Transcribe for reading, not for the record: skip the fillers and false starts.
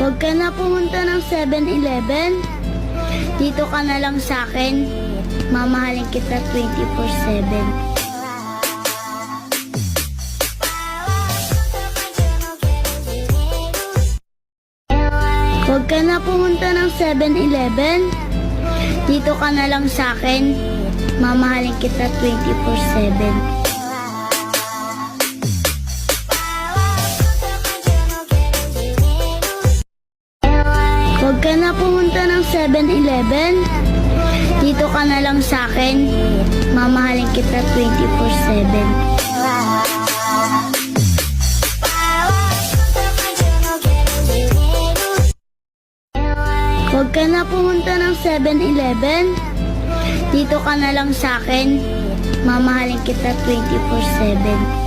Huwag ka na pumunta ng 7-Eleven. Dito ka na lang sa akin. Mamahalin kita 24/7. Huwag ka na pumunta ng 7-Eleven. Dito ka na lang sa akin. Mamahalin kita 24/7. Huwag ka na pumunta ng 7-Eleven. Dito ka na lang sa akin. Mamahalin kita 24/7. Huwag ka na pumunta ng 7-Eleven. Dito ka na lang sa akin. Mamahalin kita 24/7.